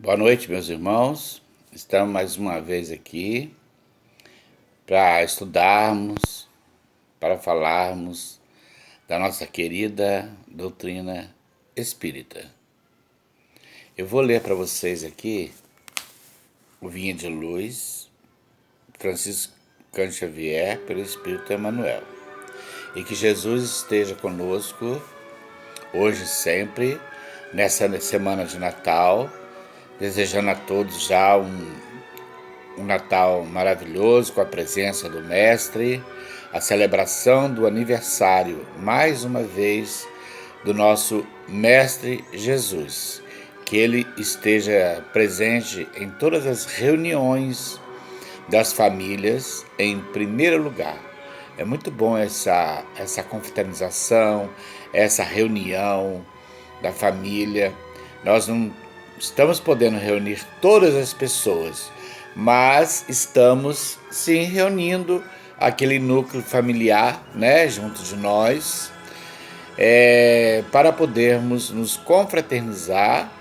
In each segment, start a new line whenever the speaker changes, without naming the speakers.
Boa noite, meus irmãos. Estamos mais uma vez aqui para estudarmos, para falarmos da nossa querida doutrina espírita. Eu vou ler para vocês aqui o Vinha de Luz, Francisco Cândido Xavier, pelo Espírito Emmanuel. E que Jesus esteja conosco hoje e sempre, nessa semana de Natal, desejando a todos já um Natal maravilhoso com a presença do Mestre, a celebração do aniversário, mais uma vez, do nosso Mestre Jesus. Que Ele esteja presente em todas as reuniões das famílias, em primeiro lugar. É muito bom essa confraternização, essa reunião da família. Nós não estamos podendo reunir todas as pessoas, mas estamos sim reunindo aquele núcleo familiar, né, junto de nós, para podermos nos confraternizar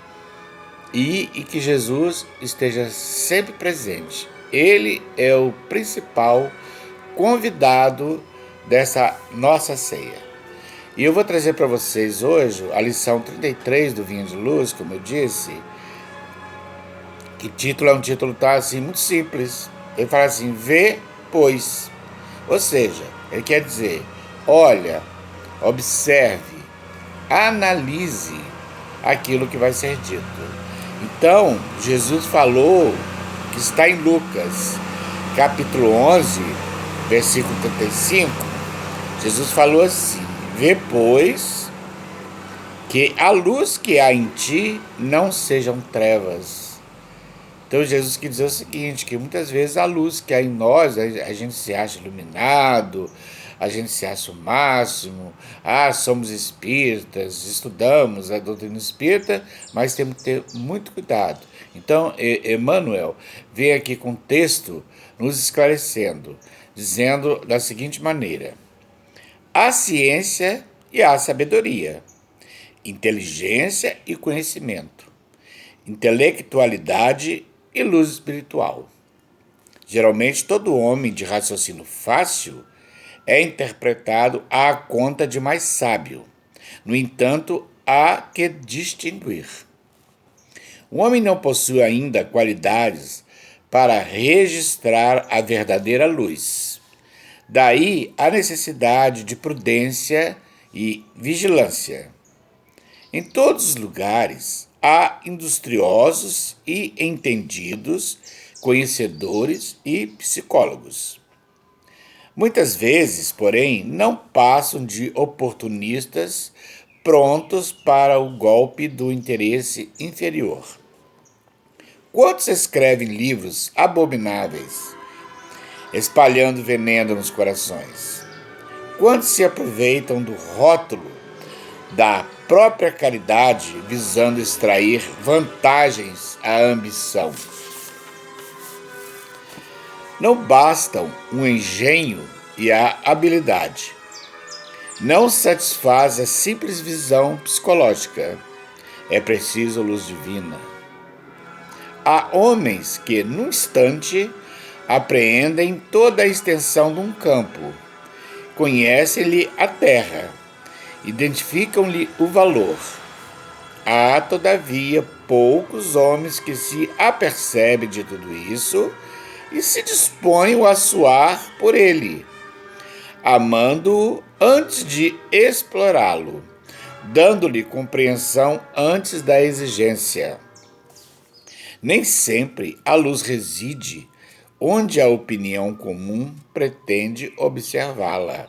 e que Jesus esteja sempre presente. Ele é o principal convidado dessa nossa ceia. E eu vou trazer para vocês hoje a lição 33 do Vinha de Luz, como eu disse. Que título é um título tá, assim, muito simples. Ele fala assim, vê, pois. Ou seja, ele quer dizer, olha, observe, analise aquilo que vai ser dito. Então, Jesus falou, que está em Lucas, capítulo 11, versículo 35, Jesus falou assim, vê, pois, que a luz que há em ti não sejam trevas. Então Jesus quis dizer o seguinte, que muitas vezes a luz que há em nós, a gente se acha iluminado, a gente se acha o máximo, somos espíritas, estudamos a doutrina espírita, mas temos que ter muito cuidado. Então, Emmanuel vem aqui com um texto nos esclarecendo, dizendo da seguinte maneira, a ciência e a sabedoria, inteligência e conhecimento, intelectualidade e luz espiritual. Geralmente, todo homem de raciocínio fácil é interpretado à conta de mais sábio. No entanto, há que distinguir. O homem não possui ainda qualidades para registrar a verdadeira luz. Daí a necessidade de prudência e vigilância. Em todos os lugares, há industriosos e entendidos, conhecedores e psicólogos. Muitas vezes, porém, não passam de oportunistas prontos para o golpe do interesse inferior. Quantos escrevem livros abomináveis, espalhando veneno nos corações? Quantos se aproveitam do rótulo da própria caridade, visando extrair vantagens à ambição? Não bastam o engenho e a habilidade. Não satisfaz a simples visão psicológica. É preciso luz divina. Há homens que, num instante, apreendem toda a extensão de um campo, conhecem-lhe a terra, identificam-lhe o valor. Há, todavia, poucos homens que se apercebem de tudo isso e se dispõem a suar por ele, amando-o antes de explorá-lo, dando-lhe compreensão antes da exigência. Nem sempre a luz reside onde a opinião comum pretende observá-la.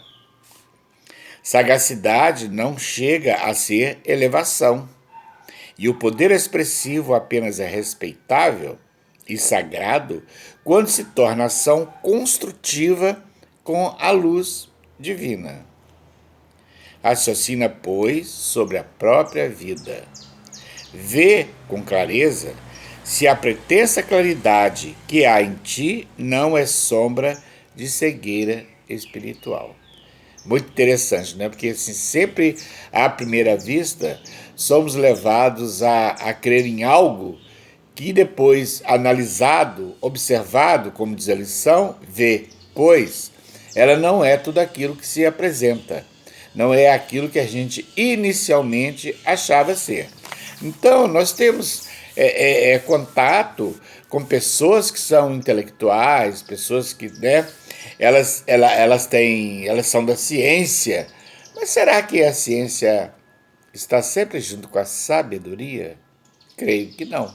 Sagacidade não chega a ser elevação, e o poder expressivo apenas é respeitável e sagrado quando se torna ação construtiva com a luz divina. Raciocina, pois, sobre a própria vida. Vê com clareza se a pretensa claridade que há em ti não é sombra de cegueira espiritual. Muito interessante, né? Porque assim, sempre à primeira vista somos levados a crer em algo que depois, analisado, observado, como diz a lição, vê, pois ela não é tudo aquilo que se apresenta, não é aquilo que a gente inicialmente achava ser. Então, nós temos contato com pessoas que são intelectuais, pessoas que, né, elas são da ciência, mas será que a ciência está sempre junto com a sabedoria? Creio que não.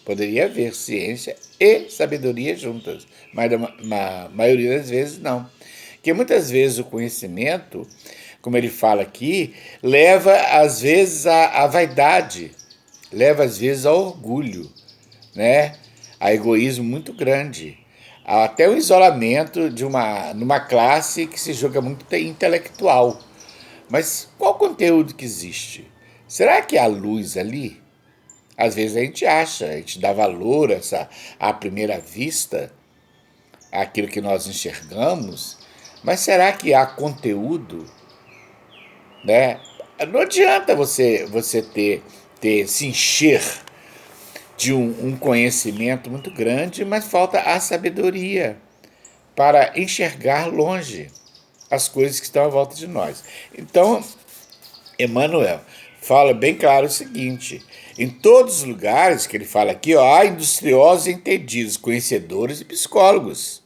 Poderia haver ciência e sabedoria juntas, mas na maioria das vezes não. Porque muitas vezes o conhecimento, como ele fala aqui, leva às vezes à vaidade, leva às vezes ao orgulho, né? A egoísmo muito grande, até o isolamento numa classe que se julga muito intelectual. Mas qual o conteúdo que existe? Será que há luz ali? Às vezes a gente acha, a gente dá valor à primeira vista, àquilo que nós enxergamos, mas será que há conteúdo? Né? Não adianta você se encher de um conhecimento muito grande, mas falta a sabedoria para enxergar longe as coisas que estão à volta de nós. Então, Emmanuel fala bem claro o seguinte: em todos os lugares que ele fala aqui, ó, há industriosos entendidos, conhecedores e psicólogos.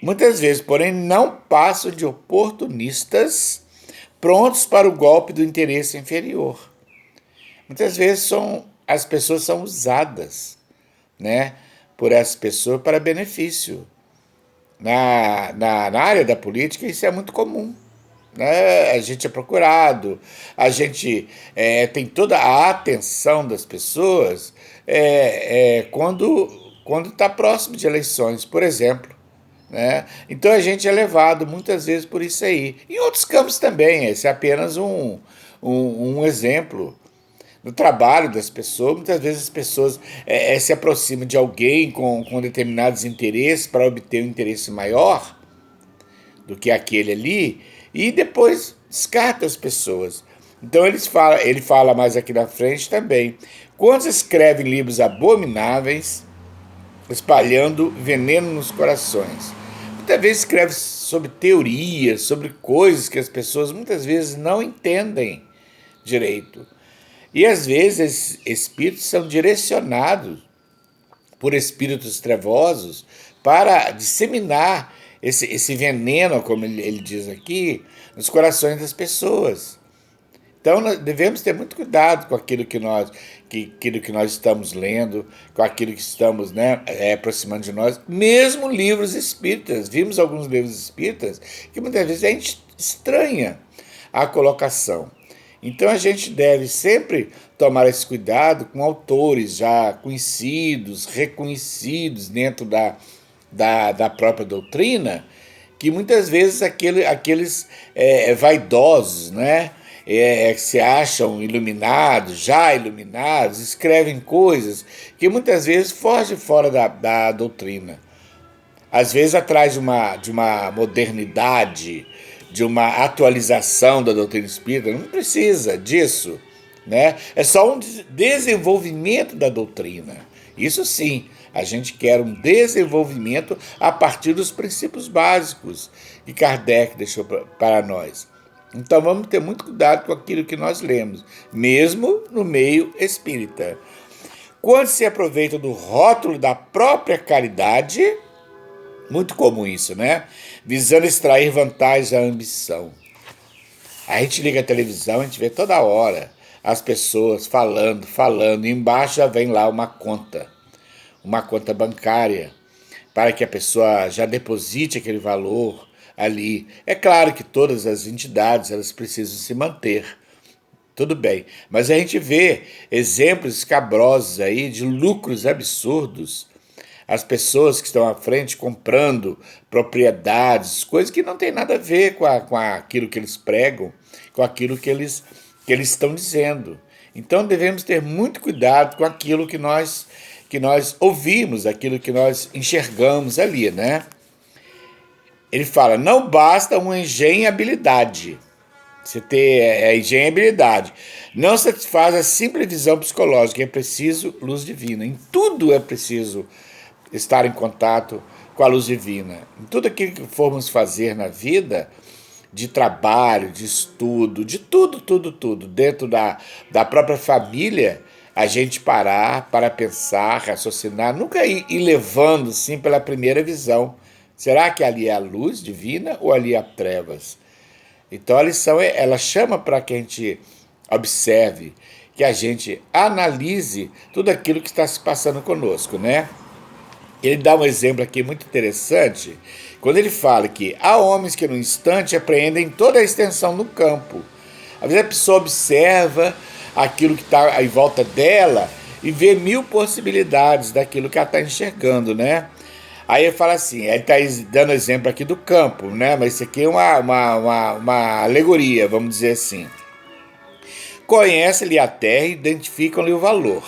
Muitas vezes, porém, não passam de oportunistas prontos para o golpe do interesse inferior. Muitas vezes as pessoas são usadas, né, por essas pessoas para benefício. Na área da política, isso é muito comum. Né? A gente é procurado, a gente tem toda a atenção das pessoas quando está próximo de eleições, por exemplo. Né? Então a gente é levado muitas vezes por isso aí. Em outros campos também, esse é apenas um exemplo. No trabalho das pessoas, muitas vezes as pessoas se aproximam de alguém com determinados interesses para obter um interesse maior do que aquele ali, e depois descarta as pessoas. Então ele fala mais aqui na frente também. Quantos escrevem livros abomináveis, espalhando veneno nos corações? Muitas vezes escreve sobre teorias, sobre coisas que as pessoas muitas vezes não entendem direito. E às vezes esses espíritos são direcionados por espíritos trevosos para disseminar esse veneno, como ele diz aqui, nos corações das pessoas. Então nós devemos ter muito cuidado com aquilo que nós estamos lendo, com aquilo que estamos, né, aproximando de nós, mesmo livros espíritas. Vimos alguns livros espíritas que muitas vezes a gente estranha a colocação. Então a gente deve sempre tomar esse cuidado com autores já conhecidos, reconhecidos dentro da própria doutrina, que muitas vezes aqueles vaidosos, né, que se acham iluminados, já iluminados, escrevem coisas que muitas vezes fogem fora da doutrina. Às vezes atrás de uma modernidade, de uma atualização da doutrina espírita, não precisa disso, né? É só um desenvolvimento da doutrina. Isso sim, a gente quer um desenvolvimento a partir dos princípios básicos que Kardec deixou para nós. Então vamos ter muito cuidado com aquilo que nós lemos, mesmo no meio espírita. Quando se aproveita do rótulo da própria caridade, muito comum isso, né? Visando extrair vantagem da ambição. A gente liga a televisão, a gente vê toda hora as pessoas falando, e embaixo já vem lá uma conta bancária, para que a pessoa já deposite aquele valor ali. É claro que todas as entidades elas precisam se manter, tudo bem, mas a gente vê exemplos escabrosos aí de lucros absurdos. As pessoas que estão à frente comprando propriedades, coisas que não tem nada a ver com aquilo que eles pregam, com aquilo que eles estão dizendo. Então devemos ter muito cuidado com aquilo que nós ouvimos, aquilo que nós enxergamos ali, né? Ele fala, não basta um engenho e habilidade. Você ter engenhabilidade. Não satisfaz a simples visão psicológica, é preciso luz divina. Em tudo é preciso estar em contato com a luz divina. Em tudo aquilo que formos fazer na vida, de trabalho, de estudo, de tudo, tudo, tudo, dentro da própria família, a gente parar para pensar, raciocinar, nunca ir levando assim pela primeira visão. Será que ali é a luz divina ou ali há trevas? Então a lição ela chama para que a gente observe, que a gente analise tudo aquilo que está se passando conosco, né? Ele dá um exemplo aqui muito interessante, quando ele fala que há homens que no instante apreendem toda a extensão do campo. Às vezes a pessoa observa aquilo que está em volta dela e vê mil possibilidades daquilo que ela está enxergando, né? Aí ele fala assim, ele está dando exemplo aqui do campo, né? Mas isso aqui é uma alegoria, vamos dizer assim. Conhece-lhe a terra e identificam-lhe o valor.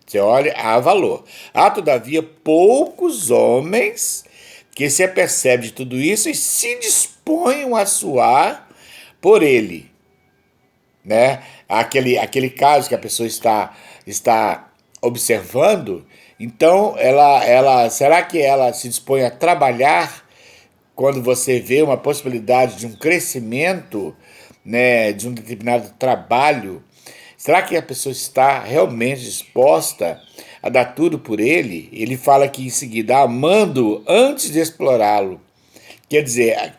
Você olha, há valor. Há, todavia, poucos homens que se apercebem de tudo isso e se dispõem a suar por ele, né? Aquele caso que a pessoa está observando, então será que ela se dispõe a trabalhar quando você vê uma possibilidade de um crescimento, né, de um determinado trabalho? Será que a pessoa está realmente disposta a dar tudo por ele? Ele fala aqui em seguida, amando antes de explorá-lo. Quer dizer,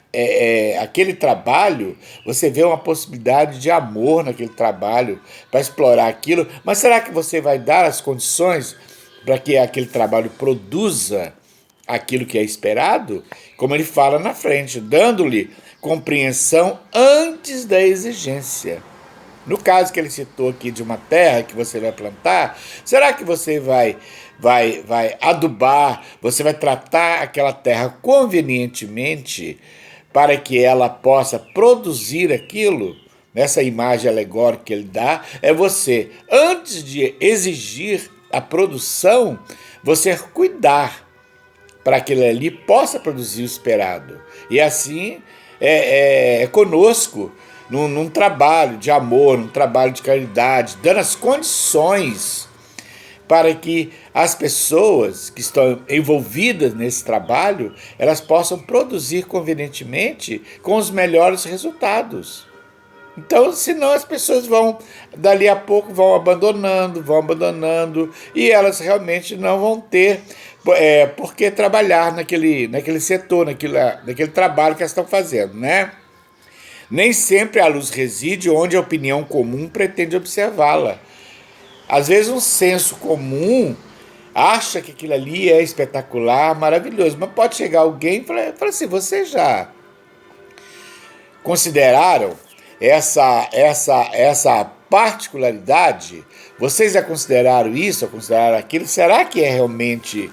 aquele trabalho, você vê uma possibilidade de amor naquele trabalho, para explorar aquilo, mas será que você vai dar as condições para que aquele trabalho produza aquilo que é esperado? Como ele fala na frente, dando-lhe compreensão antes da exigência. No caso que ele citou aqui de uma terra que você vai plantar, será que você vai adubar, você vai tratar aquela terra convenientemente para que ela possa produzir aquilo? Nessa imagem alegórica que ele dá, é você, antes de exigir a produção, você cuidar para que ele ali possa produzir o esperado. E assim é conosco, num trabalho de amor, num trabalho de caridade, dando as condições para que as pessoas que estão envolvidas nesse trabalho, elas possam produzir convenientemente com os melhores resultados. Então, senão as pessoas dali a pouco, vão abandonando, e elas realmente não vão ter por que trabalhar naquele setor, naquele trabalho que elas estão fazendo, né? Nem sempre a luz reside onde a opinião comum pretende observá-la. Às vezes um senso comum acha que aquilo ali é espetacular, maravilhoso, mas pode chegar alguém e falar assim, vocês já consideraram essa particularidade? Vocês já consideraram isso, já consideraram aquilo? Será que é realmente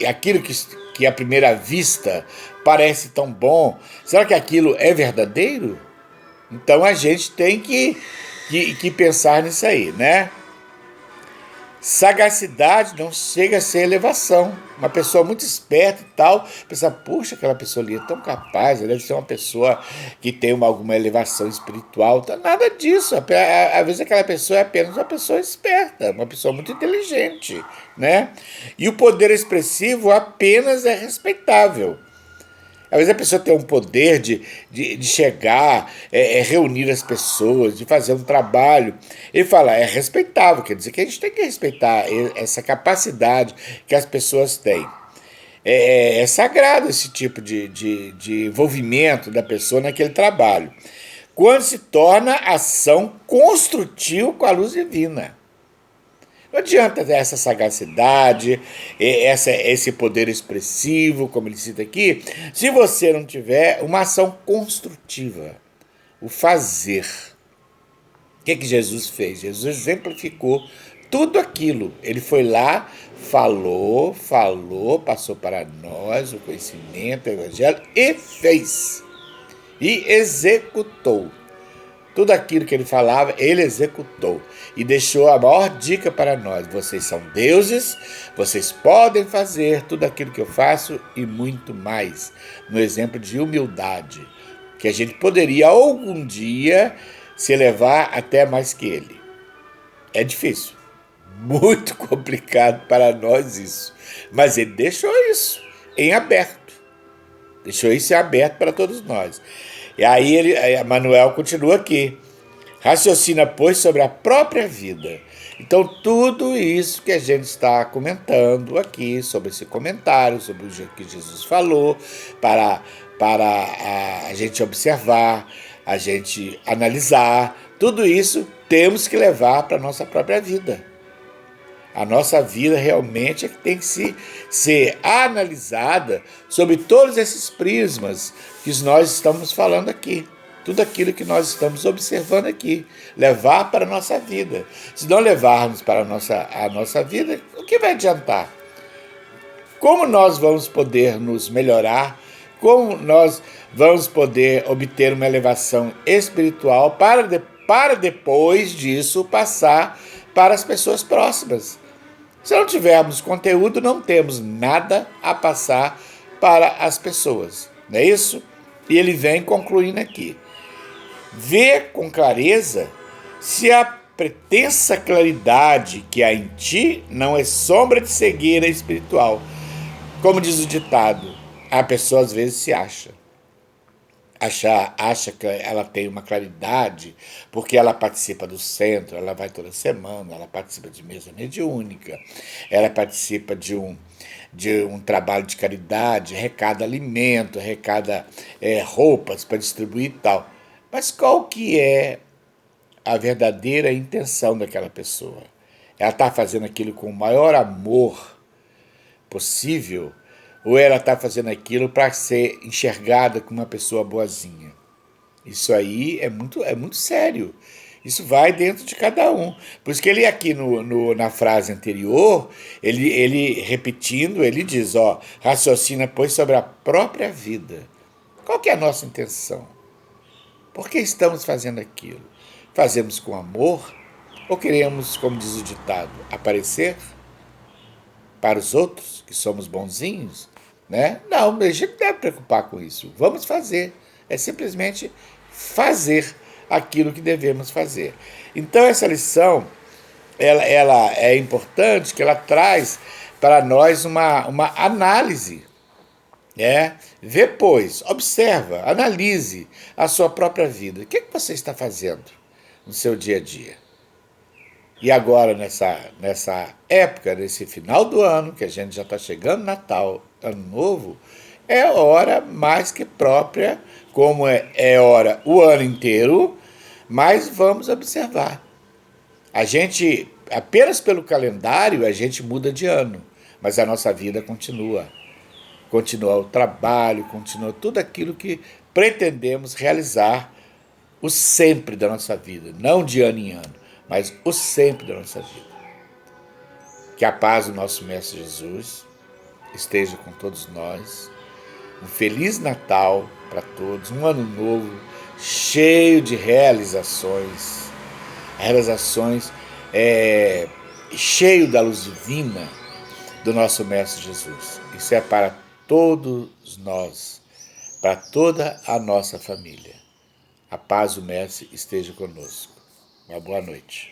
aquilo que à primeira vista parece tão bom? Será que aquilo é verdadeiro? Então a gente tem que pensar nisso aí, né? Sagacidade não chega a ser elevação. Uma pessoa muito esperta e tal, pensa, puxa, aquela pessoa ali é tão capaz, ela deve ser uma pessoa que tem alguma elevação espiritual. Nada disso. Às vezes aquela pessoa é apenas uma pessoa esperta, uma pessoa muito inteligente, né? E o poder expressivo apenas é respeitável. Às vezes a pessoa tem um poder de chegar, reunir as pessoas, de fazer um trabalho. Ele fala, é respeitável, quer dizer que a gente tem que respeitar essa capacidade que as pessoas têm. É sagrado esse tipo de envolvimento da pessoa naquele trabalho. Quando se torna ação construtiva com a luz divina. Não adianta ter essa sagacidade, esse poder expressivo, como ele cita aqui, se você não tiver uma ação construtiva, o fazer. O que Jesus fez? Jesus exemplificou tudo aquilo. Ele foi lá, falou, passou para nós o conhecimento, o evangelho, e fez. E executou. Tudo aquilo que ele falava, ele executou. E deixou a maior dica para nós. Vocês são deuses, vocês podem fazer tudo aquilo que eu faço e muito mais. No exemplo de humildade. que a gente poderia algum dia se elevar até mais que ele. É difícil, muito complicado para nós isso, mas ele deixou isso em aberto, deixou isso em aberto para todos nós. E aí Manuel continua aqui. Raciocina, pois, sobre a própria vida. Então, tudo isso que a gente está comentando aqui, sobre esse comentário, sobre o que Jesus falou, para a gente observar, a gente analisar, tudo isso temos que levar para a nossa própria vida. A nossa vida realmente é que tem que ser analisada sobre todos esses prismas que nós estamos falando aqui. Tudo aquilo que nós estamos observando aqui, levar para a nossa vida. Se não levarmos para a nossa vida, o que vai adiantar? Como nós vamos poder nos melhorar? Como nós vamos poder obter uma elevação espiritual para depois disso passar para as pessoas próximas? Se não tivermos conteúdo, não temos nada a passar para as pessoas. Não é isso? E ele vem concluindo aqui. Vê com clareza se a pretensa claridade que há em ti não é sombra de cegueira espiritual. Como diz o ditado, a pessoa às vezes se acha que ela tem uma claridade porque ela participa do centro, ela vai toda semana, ela participa de mesa mediúnica, ela participa de um trabalho de caridade, arrecada alimento, arrecada roupas para distribuir e tal. Mas qual que é a verdadeira intenção daquela pessoa? Ela está fazendo aquilo com o maior amor possível ou ela está fazendo aquilo para ser enxergada como uma pessoa boazinha? Isso aí é muito sério. Isso vai dentro de cada um. Por isso que ele aqui na frase anterior, ele repetindo, ele diz, raciocina, pois, sobre a própria vida. Qual que é a nossa intenção? Por que estamos fazendo aquilo? Fazemos com amor ou queremos, como diz o ditado, aparecer para os outros, que somos bonzinhos? Né? Não, a gente não deve preocupar com isso. Vamos fazer. É simplesmente fazer aquilo que devemos fazer. Então essa lição, ela é importante, que ela traz para nós uma análise. Vê, pois, observa, analise a sua própria vida. O que você está fazendo no seu dia a dia? E agora, nessa época, nesse final do ano, que a gente já está chegando Natal, Ano Novo, é hora mais que própria, como é hora o ano inteiro, mas vamos observar. A gente, apenas pelo calendário, a gente muda de ano, mas a nossa vida continua. Continua o trabalho, continua tudo aquilo que pretendemos realizar, o sempre da nossa vida, não de ano em ano, mas o sempre da nossa vida. Que a paz do nosso Mestre Jesus esteja com todos nós. Um Feliz Natal para todos, um ano novo cheio de realizações, cheio da luz divina do nosso Mestre Jesus. Isso é para todos nós, para toda a nossa família. A paz do Mestre esteja conosco. Uma boa noite.